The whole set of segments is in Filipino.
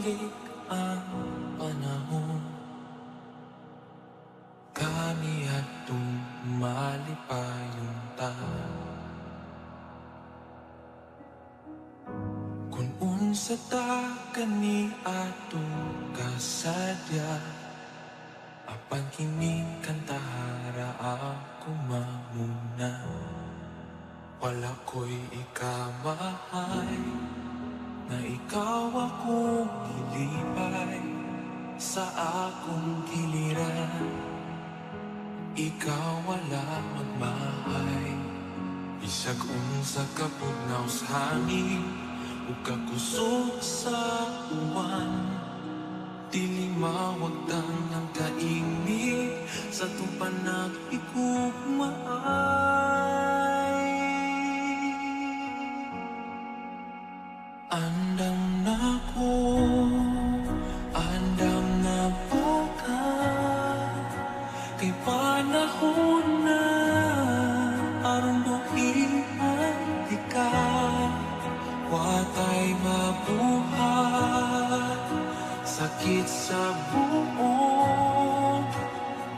bumalik ang panahon, kami at malipayong ta. Kung unsa ta kani atong kasadya, apan kini kantahara ako mamuna. Wala ko'y ikamahay, na ikaw akong ilipay sa akong giliran. Ikaw wala magmahay, bisag unsa ka pugnaw sa hangin o kakusog sa uwan. Dili mawagtang ang kainit sa itong panag-igugmaay. Andam na ko, andam na bukas, kay panahon na aron buhian ikaw. Watay mabuhat, sakit sa buong,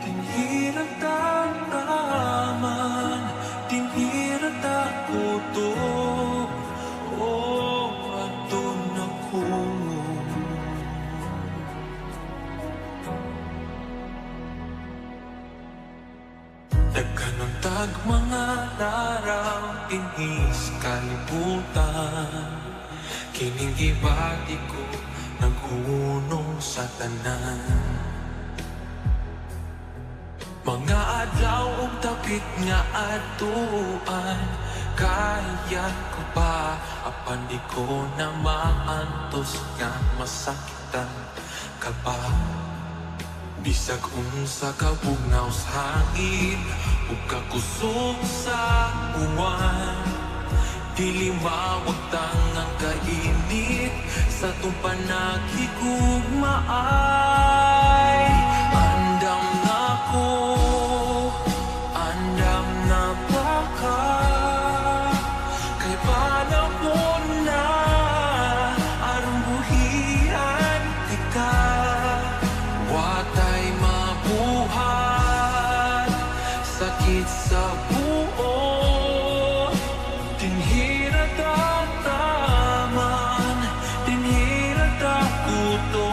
tinhirat ang raman, tinhirat ang kutob. Oh, aton ako. Daghan ang tag mga laraw, inis kalibutan. Kining gibati ko naghunong sa tanan. Mga adlaw ug dapit nga atuan, kaya ko pa apan di ko na maantos nga masakitan ka pa. Bisag unsa ka bugnaw sa hangin ug kakusog sa uwan, dili mawagtang ang kainit sa itong panag-igugmaay. Andam na ko, andam na baka, kay panahon na aron buhian kita. Watay mabuhat, sakit sa buo, tinhirat ang taman, tinhirat ang kutob.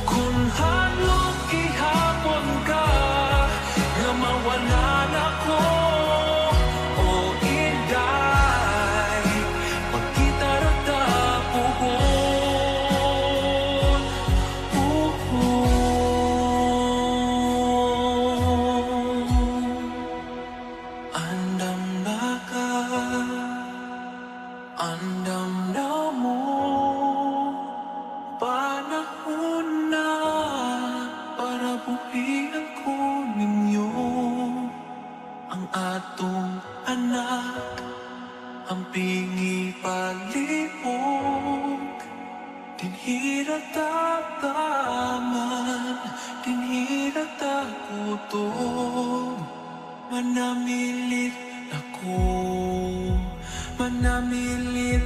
Kung halog ihapon ka, nga mawalan ako, o inday, magkita rata puhon. Andam na ka, andam na mo, panahon na para buhian ko ninyo. Ang atong anak, ang pingi palihog, tinhirat ang taman, tinhirat ang kutob. Manamilit ako, manamilit